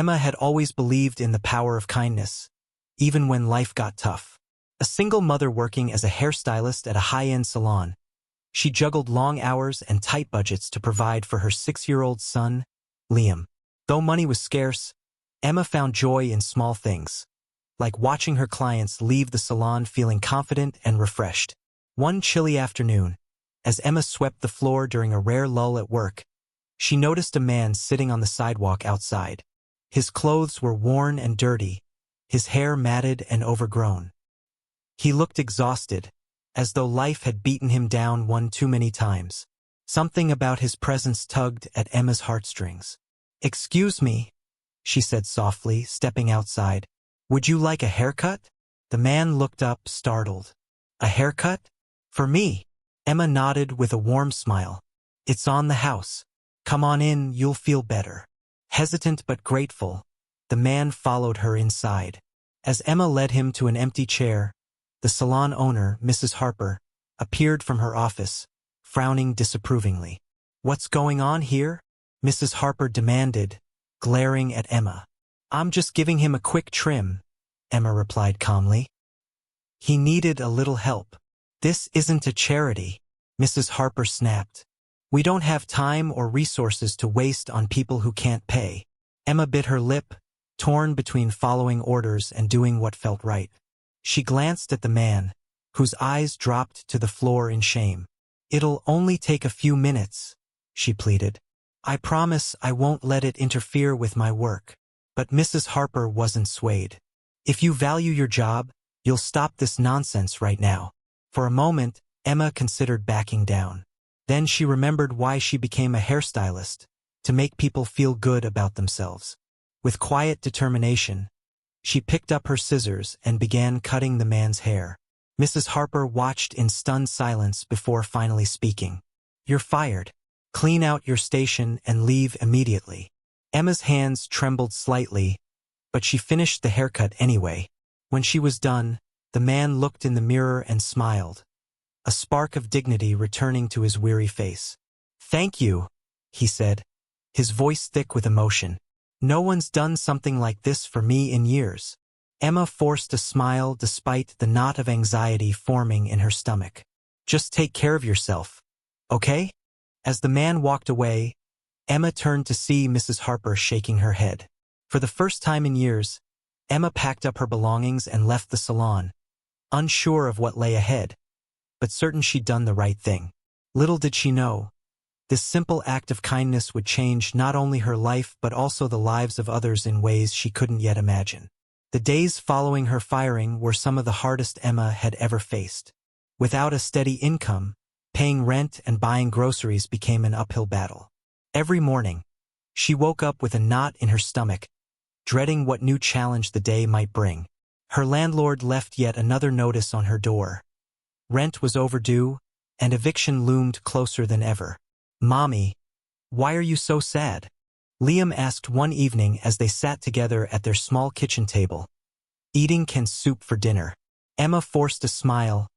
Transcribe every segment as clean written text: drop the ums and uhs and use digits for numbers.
Emma had always believed in the power of kindness, even when life got tough. A single mother working as a hairstylist at a high-end salon, she juggled long hours and tight budgets to provide for her 6-year-old son, Liam. Though money was scarce, Emma found joy in small things, like watching her clients leave the salon feeling confident and refreshed. One chilly afternoon, as Emma swept the floor during a rare lull at work, she noticed a man sitting on the sidewalk outside. His clothes were worn and dirty, his hair matted and overgrown. He looked exhausted, as though life had beaten him down one too many times. Something about his presence tugged at Emma's heartstrings. "Excuse me," she said softly, stepping outside. "Would you like a haircut?" The man looked up, startled. "A haircut? For me?" Emma nodded with a warm smile. "It's on the house. Come on in, you'll feel better." Hesitant but grateful, the man followed her inside. As Emma led him to an empty chair, the salon owner, Mrs. Harper, appeared from her office, frowning disapprovingly. "What's going on here?" Mrs. Harper demanded, glaring at Emma. "I'm just giving him a quick trim," Emma replied calmly. "He needed a little help." "This isn't a charity," Mrs. Harper snapped. "We don't have time or resources to waste on people who can't pay." Emma bit her lip, torn between following orders and doing what felt right. She glanced at the man, whose eyes dropped to the floor in shame. "It'll only take a few minutes," she pleaded. "I promise I won't let it interfere with my work." But Mrs. Harper wasn't swayed. "If you value your job, you'll stop this nonsense right now." For a moment, Emma considered backing down. Then she remembered why she became a hairstylist, to make people feel good about themselves. With quiet determination, she picked up her scissors and began cutting the man's hair. Mrs. Harper watched in stunned silence before finally speaking. "You're fired. Clean out your station and leave immediately." Emma's hands trembled slightly, but she finished the haircut anyway. When she was done, the man looked in the mirror and smiled, a spark of dignity returning to his weary face. "Thank you," he said, his voice thick with emotion. "No one's done something like this for me in years." Emma forced a smile despite the knot of anxiety forming in her stomach. "Just take care of yourself, okay?" As the man walked away, Emma turned to see Mrs. Harper shaking her head. For the first time in years, Emma packed up her belongings and left the salon, unsure of what lay ahead, but certain she'd done the right thing. Little did she know, this simple act of kindness would change not only her life but also the lives of others in ways she couldn't yet imagine. The days following her firing were some of the hardest Emma had ever faced. Without a steady income, paying rent and buying groceries became an uphill battle. Every morning, she woke up with a knot in her stomach, dreading what new challenge the day might bring. Her landlord left yet another notice on her door. Rent was overdue, and eviction loomed closer than ever. "Mommy, why are you so sad?" Liam asked one evening as they sat together at their small kitchen table, eating canned soup for dinner. Emma forced a smile,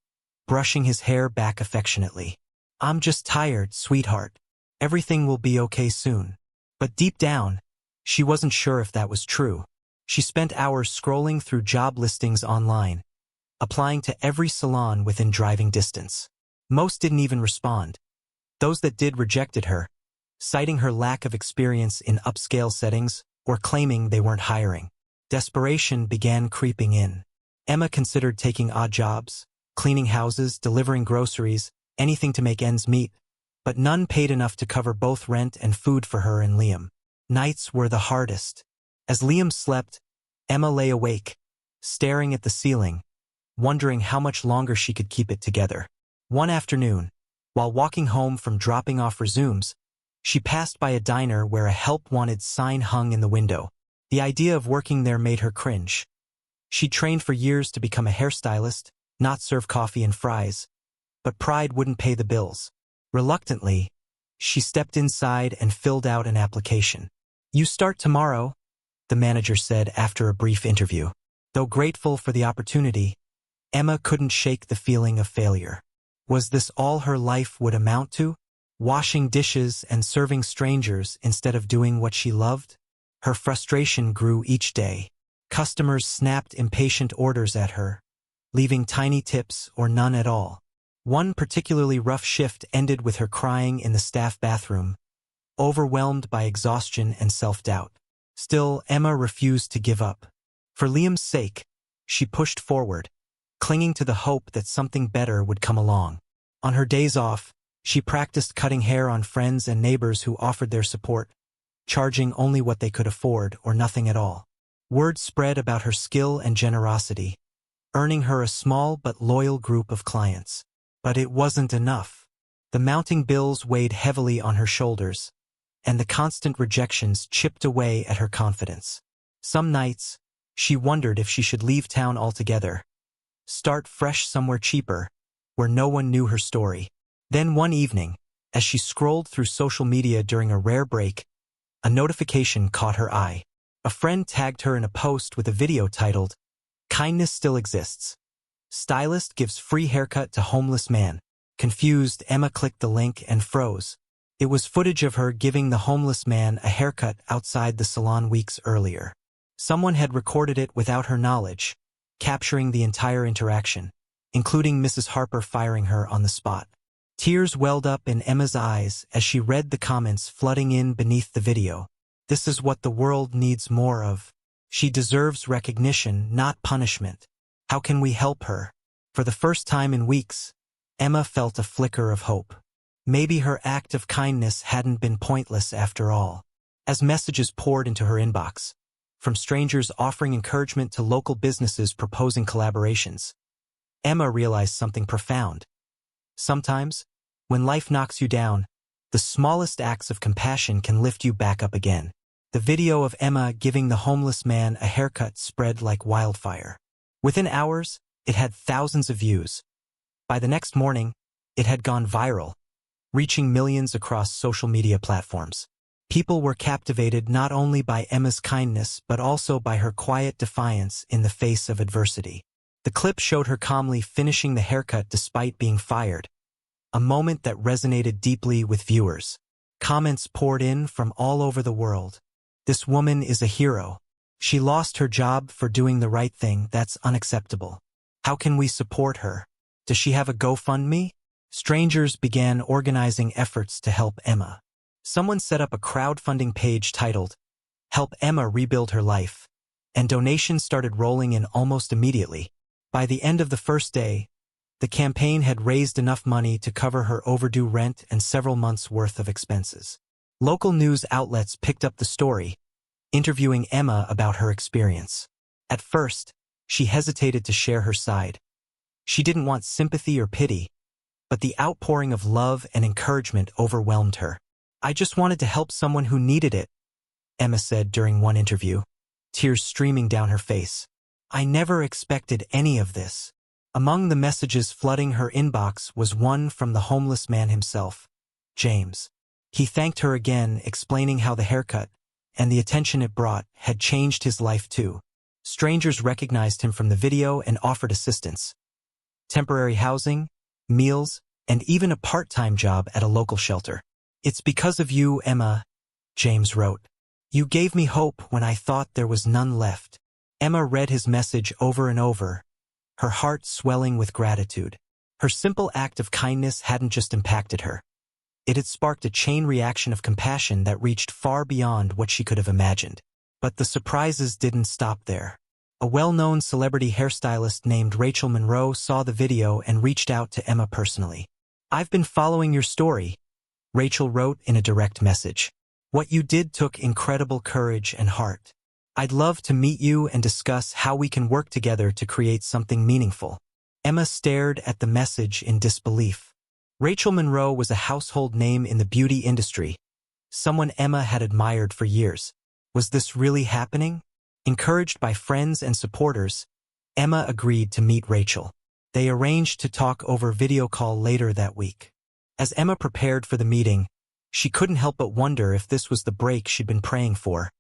brushing his hair back affectionately. "I'm just tired, sweetheart. Everything will be okay soon." But deep down, she wasn't sure if that was true. She spent hours scrolling through job listings online, applying to every salon within driving distance. Most didn't even respond. Those that did rejected her, citing her lack of experience in upscale settings or claiming they weren't hiring. Desperation began creeping in. Emma considered taking odd jobs, cleaning houses, delivering groceries, anything to make ends meet, but none paid enough to cover both rent and food for her and Liam. Nights were the hardest. As Liam slept, Emma lay awake, staring at the ceiling, wondering how much longer she could keep it together. One afternoon, while walking home from dropping off resumes, she passed by a diner where a help-wanted sign hung in the window. The idea of working there made her cringe. She'd trained for years to become a hairstylist, not serve coffee and fries, but pride wouldn't pay the bills. Reluctantly, she stepped inside and filled out an application. "You start tomorrow," the manager said after a brief interview. Though grateful for the opportunity, Emma couldn't shake the feeling of failure. Was this all her life would amount to? Washing dishes and serving strangers instead of doing what she loved? Her frustration grew each day. Customers snapped impatient orders at her, leaving tiny tips or none at all. One particularly rough shift ended with her crying in the staff bathroom, overwhelmed by exhaustion and self-doubt. Still, Emma refused to give up. For Liam's sake, she pushed forward, clinging to the hope that something better would come along. On her days off, she practiced cutting hair on friends and neighbors who offered their support, charging only what they could afford or nothing at all. Word spread about her skill and generosity, earning her a small but loyal group of clients. But it wasn't enough. The mounting bills weighed heavily on her shoulders, and the constant rejections chipped away at her confidence. Some nights, she wondered if she should leave town altogether, start fresh somewhere cheaper, where no one knew her story. Then one evening, as she scrolled through social media during a rare break, a notification caught her eye. A friend tagged her in a post with a video titled, "Kindness Still Exists. Stylist gives free haircut to homeless man." Confused, Emma clicked the link and froze. It was footage of her giving the homeless man a haircut outside the salon weeks earlier. Someone had recorded it without her knowledge, capturing the entire interaction, including Mrs. Harper firing her on the spot. Tears welled up in Emma's eyes as she read the comments flooding in beneath the video. This is what the world needs more of. She deserves recognition, not punishment. How can we help her? For the first time in weeks, Emma felt a flicker of hope. Maybe her act of kindness hadn't been pointless after all. As messages poured into her inbox, from strangers offering encouragement to local businesses proposing collaborations, Emma realized something profound. Sometimes, when life knocks you down, the smallest acts of compassion can lift you back up again. The video of Emma giving the homeless man a haircut spread like wildfire. Within hours, it had thousands of views. By the next morning, it had gone viral, reaching millions across social media platforms. People were captivated not only by Emma's kindness but also by her quiet defiance in the face of adversity. The clip showed her calmly finishing the haircut despite being fired, a moment that resonated deeply with viewers. Comments poured in from all over the world. "This woman is a hero. She lost her job for doing the right thing. That's unacceptable. How can we support her? Does she have a GoFundMe?" Strangers began organizing efforts to help Emma. Someone set up a crowdfunding page titled, "Help Emma Rebuild Her Life," and donations started rolling in almost immediately. By the end of the first day, the campaign had raised enough money to cover her overdue rent and several months' worth of expenses. Local news outlets picked up the story, interviewing Emma about her experience. At first, she hesitated to share her side. She didn't want sympathy or pity, but the outpouring of love and encouragement overwhelmed her. "I just wanted to help someone who needed it," Emma said during one interview, tears streaming down her face. "I never expected any of this." Among the messages flooding her inbox was one from the homeless man himself, James. He thanked her again, explaining how the haircut and the attention it brought had changed his life too. Strangers recognized him from the video and offered assistance. Temporary housing, meals, and even a part-time job at a local shelter. "It's because of you, Emma," James wrote. "You gave me hope when I thought there was none left." Emma read his message over and over, her heart swelling with gratitude. Her simple act of kindness hadn't just impacted her. It had sparked a chain reaction of compassion that reached far beyond what she could have imagined. But the surprises didn't stop there. A well-known celebrity hairstylist named Rachel Monroe saw the video and reached out to Emma personally. "I've been following your story," Rachel wrote in a direct message. "What you did took incredible courage and heart. I'd love to meet you and discuss how we can work together to create something meaningful." Emma stared at the message in disbelief. Rachel Monroe was a household name in the beauty industry, someone Emma had admired for years. Was this really happening? Encouraged by friends and supporters, Emma agreed to meet Rachel. They arranged to talk over video call later that week. As Emma prepared for the meeting, she couldn't help but wonder if this was the break she'd been praying for,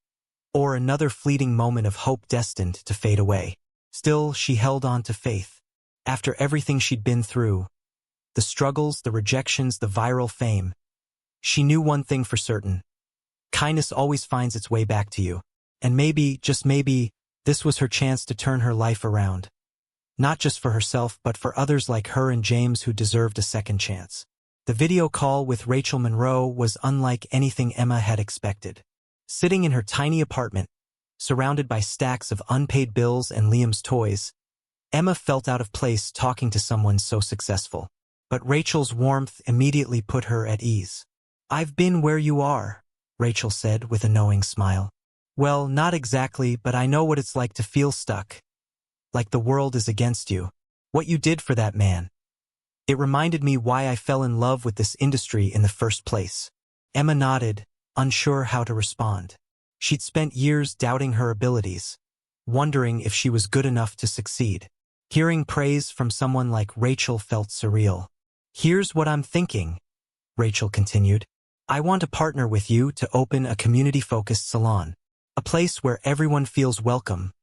or another fleeting moment of hope destined to fade away. Still, she held on to faith. After everything she'd been through, the struggles, the rejections, the viral fame, she knew one thing for certain: kindness always finds its way back to you. And maybe, just maybe, this was her chance to turn her life around. Not just for herself, but for others like her and James who deserved a second chance. The video call with Rachel Monroe was unlike anything Emma had expected. Sitting in her tiny apartment, surrounded by stacks of unpaid bills and Liam's toys, Emma felt out of place talking to someone so successful. But Rachel's warmth immediately put her at ease. "I've been where you are," Rachel said with a knowing smile. "Well, not exactly, but I know what it's like to feel stuck. Like the world is against you. What you did for that man. It reminded me why I fell in love with this industry in the first place." Emma nodded, unsure how to respond. She'd spent years doubting her abilities, wondering if she was good enough to succeed. Hearing praise from someone like Rachel felt surreal. "Here's what I'm thinking," Rachel continued. "I want to partner with you to open a community-focused salon. A place where everyone feels welcome,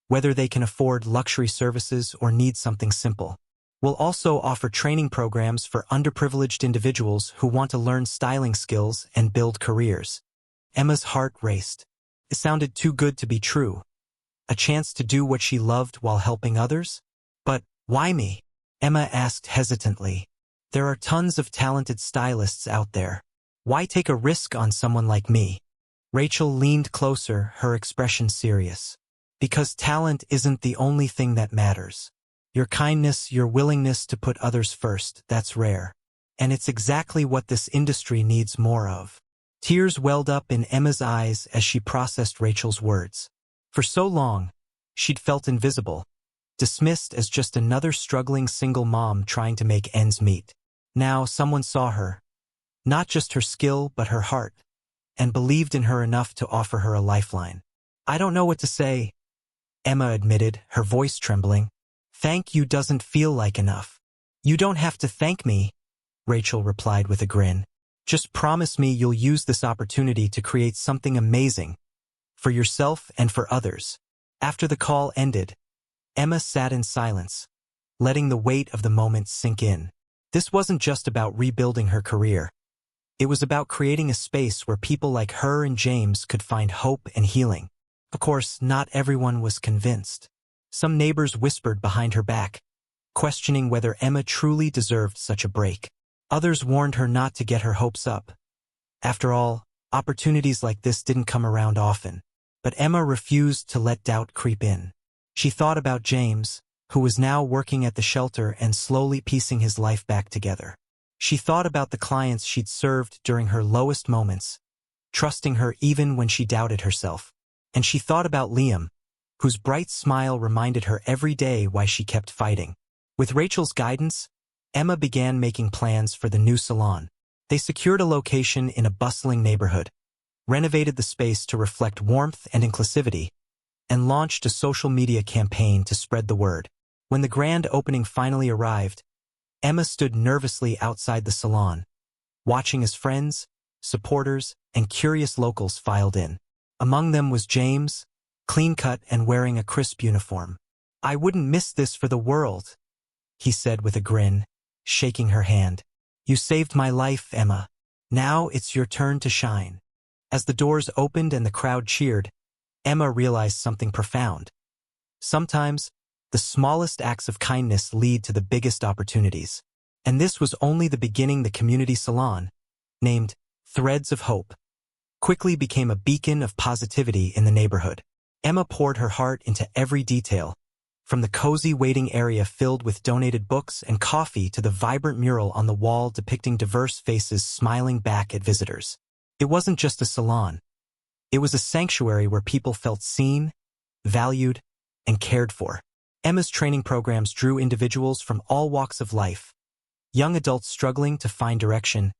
whether they can afford luxury services or need something simple. We'll also offer training programs for underprivileged individuals who want to learn styling skills and build careers." Emma's heart raced. It sounded too good to be true. A chance to do what she loved while helping others? "But why me?" Emma asked hesitantly. "There are tons of talented stylists out there. Why take a risk on someone like me?" Rachel leaned closer, her expression serious. "Because talent isn't the only thing that matters. Your kindness, your willingness to put others first, that's rare. And it's exactly what this industry needs more of." Tears welled up in Emma's eyes as she processed Rachel's words. For so long, she'd felt invisible, dismissed as just another struggling single mom trying to make ends meet. Now someone saw her, not just her skill but her heart, and believed in her enough to offer her a lifeline. "I don't know what to say," Emma admitted, her voice trembling. "Thank you doesn't feel like enough." "You don't have to thank me," Rachel replied with a grin. "Just promise me you'll use this opportunity to create something amazing, for yourself and for others." After the call ended, Emma sat in silence, letting the weight of the moment sink in. This wasn't just about rebuilding her career. It was about creating a space where people like her and James could find hope and healing. Of course, not everyone was convinced. Some neighbors whispered behind her back, questioning whether Emma truly deserved such a break. Others warned her not to get her hopes up. After all, opportunities like this didn't come around often. But Emma refused to let doubt creep in. She thought about James, who was now working at the shelter and slowly piecing his life back together. She thought about the clients she'd served during her lowest moments, trusting her even when she doubted herself. And she thought about Liam, whose bright smile reminded her every day why she kept fighting. With Rachel's guidance, Emma began making plans for the new salon. They secured a location in a bustling neighborhood, renovated the space to reflect warmth and inclusivity, and launched a social media campaign to spread the word. When the grand opening finally arrived, Emma stood nervously outside the salon, watching as friends, supporters, and curious locals filed in. Among them was James, clean-cut and wearing a crisp uniform. "I wouldn't miss this for the world," he said with a grin, shaking her hand. "You saved my life, Emma. Now it's your turn to shine." As the doors opened and the crowd cheered, Emma realized something profound. Sometimes, the smallest acts of kindness lead to the biggest opportunities. And this was only the beginning. The community salon, named Threads of Hope, quickly became a beacon of positivity in the neighborhood. Emma poured her heart into every detail, from the cozy waiting area filled with donated books and coffee to the vibrant mural on the wall depicting diverse faces smiling back at visitors. It wasn't just a salon. It was a sanctuary where people felt seen, valued, and cared for. Emma's training programs drew individuals from all walks of life, young adults struggling to find direction,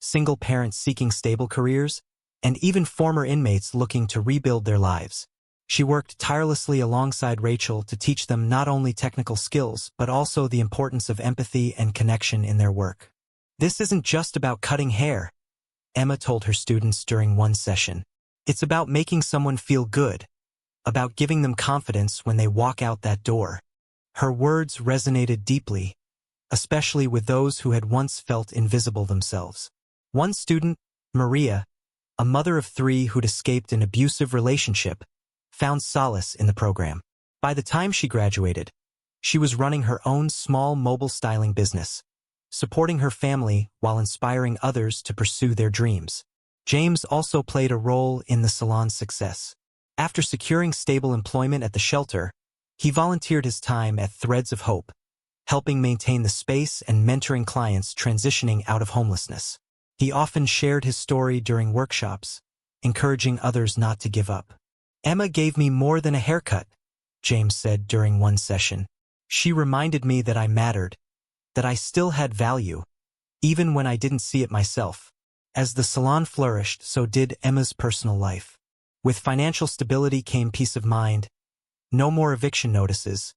single parents seeking stable careers, and even former inmates looking to rebuild their lives. She worked tirelessly alongside Rachel to teach them not only technical skills but also the importance of empathy and connection in their work. "This isn't just about cutting hair," Emma told her students during one session. "It's about making someone feel good, about giving them confidence when they walk out that door." Her words resonated deeply, especially with those who had once felt invisible themselves. One student, Maria, a mother of 3 who'd escaped an abusive relationship, found solace in the program. By the time she graduated, she was running her own small mobile styling business, supporting her family while inspiring others to pursue their dreams. James also played a role in the salon's success. After securing stable employment at the shelter, he volunteered his time at Threads of Hope, helping maintain the space and mentoring clients transitioning out of homelessness. He often shared his story during workshops, encouraging others not to give up. "Emma gave me more than a haircut," James said during one session. "She reminded me that I mattered, that I still had value, even when I didn't see it myself." As the salon flourished, so did Emma's personal life. With financial stability came peace of mind. No more eviction notices.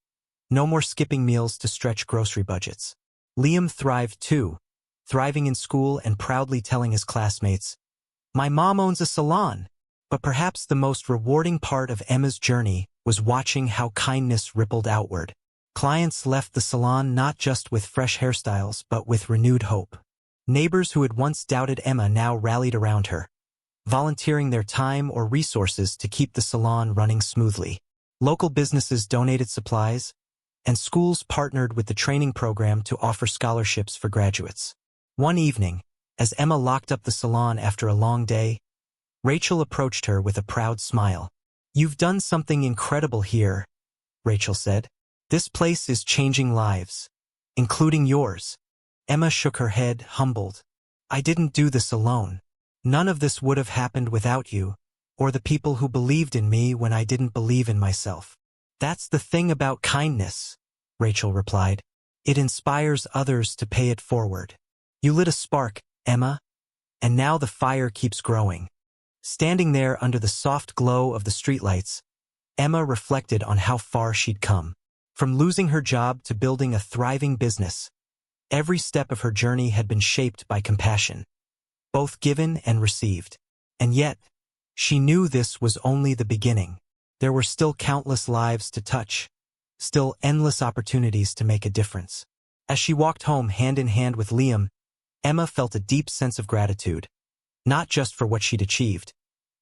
No more skipping meals to stretch grocery budgets. Liam thrived too, thriving in school and proudly telling his classmates, "My mom owns a salon." But perhaps the most rewarding part of Emma's journey was watching how kindness rippled outward. Clients left the salon not just with fresh hairstyles but with renewed hope. Neighbors who had once doubted Emma now rallied around her, volunteering their time or resources to keep the salon running smoothly. Local businesses donated supplies, and schools partnered with the training program to offer scholarships for graduates. One evening, as Emma locked up the salon after a long day, Rachel approached her with a proud smile. "You've done something incredible here," Rachel said. "This place is changing lives, including yours." Emma shook her head, humbled. "I didn't do this alone. None of this would have happened without you, or the people who believed in me when I didn't believe in myself." "That's the thing about kindness," Rachel replied. "It inspires others to pay it forward." "You lit a spark, Emma, and now the fire keeps growing." Standing there under the soft glow of the streetlights, Emma reflected on how far she'd come. From losing her job to building a thriving business, every step of her journey had been shaped by compassion, both given and received. And yet, she knew this was only the beginning. There were still countless lives to touch, still endless opportunities to make a difference. As she walked home hand in hand with Liam, Emma felt a deep sense of gratitude, not just for what she'd achieved,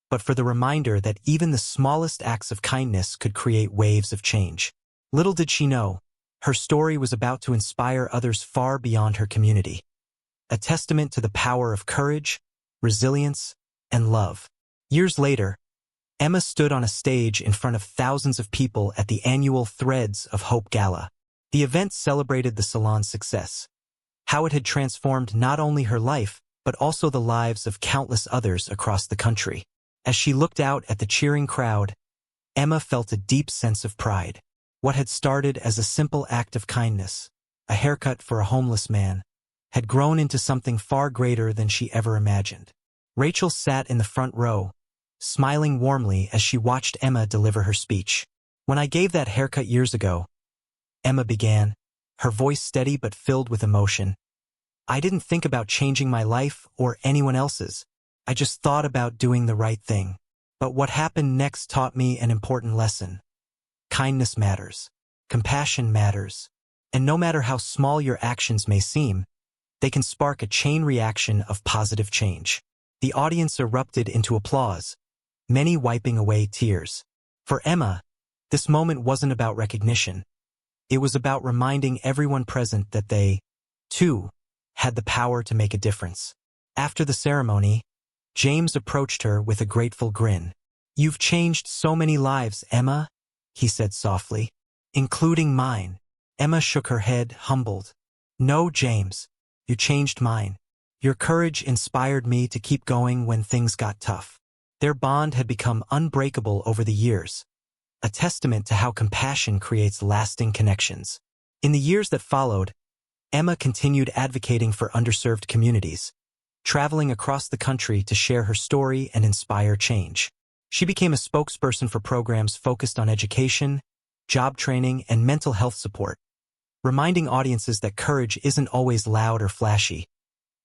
but for the reminder that even the smallest acts of kindness could create waves of change. Little did she know, her story was about to inspire others far beyond her community, a testament to the power of courage, resilience, and love. Years later, Emma stood on a stage in front of thousands of people at the annual Threads of Hope Gala. The event celebrated the salon's success, how it had transformed not only her life, but also the lives of countless others across the country. As she looked out at the cheering crowd, Emma felt a deep sense of pride. What had started as a simple act of kindness, a haircut for a homeless man, had grown into something far greater than she ever imagined. Rachel sat in the front row, smiling warmly as she watched Emma deliver her speech. "When I gave that haircut years ago," Emma began, her voice steady but filled with emotion, "I didn't think about changing my life or anyone else's. I just thought about doing the right thing. But what happened next taught me an important lesson. Kindness matters. Compassion matters. And no matter how small your actions may seem, they can spark a chain reaction of positive change." The audience erupted into applause, many wiping away tears. For Emma, this moment wasn't about recognition. It was about reminding everyone present that they, too, had the power to make a difference. After the ceremony, James approached her with a grateful grin. "You've changed so many lives, Emma," he said softly. "Including mine." Emma shook her head, humbled. "No, James, you changed mine. Your courage inspired me to keep going when things got tough." Their bond had become unbreakable over the years, a testament to how compassion creates lasting connections. In the years that followed, Emma continued advocating for underserved communities, traveling across the country to share her story and inspire change. She became a spokesperson for programs focused on education, job training, and mental health support, reminding audiences that courage isn't always loud or flashy.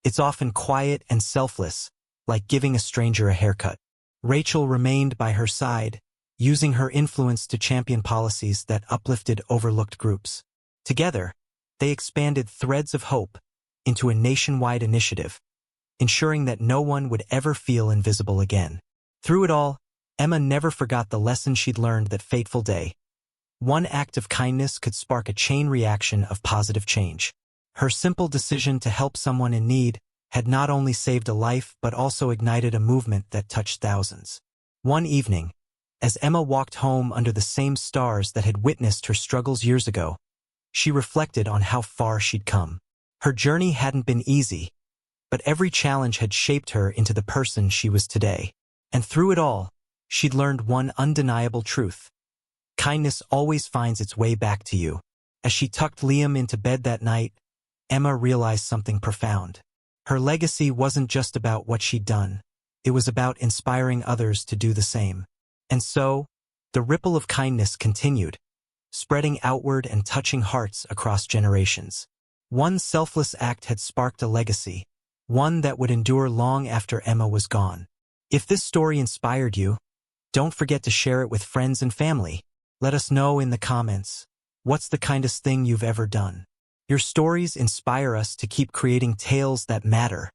It's often quiet and selfless, like giving a stranger a haircut. Rachel remained by her side, using her influence to champion policies that uplifted overlooked groups. Together, they expanded Threads of Hope into a nationwide initiative, ensuring that no one would ever feel invisible again. Through it all, Emma never forgot the lesson she'd learned that fateful day. One act of kindness could spark a chain reaction of positive change. Her simple decision to help someone in need had not only saved a life but also ignited a movement that touched thousands. One evening, as Emma walked home under the same stars that had witnessed her struggles years ago, she reflected on how far she'd come. Her journey hadn't been easy, but every challenge had shaped her into the person she was today. And through it all, she'd learned one undeniable truth. Kindness always finds its way back to you. As she tucked Liam into bed that night, Emma realized something profound. Her legacy wasn't just about what she'd done. It was about inspiring others to do the same. And so, the ripple of kindness continued, spreading outward and touching hearts across generations. One selfless act had sparked a legacy, one that would endure long after Emma was gone. If this story inspired you, don't forget to share it with friends and family. Let us know in the comments, what's the kindest thing you've ever done? Your stories inspire us to keep creating tales that matter.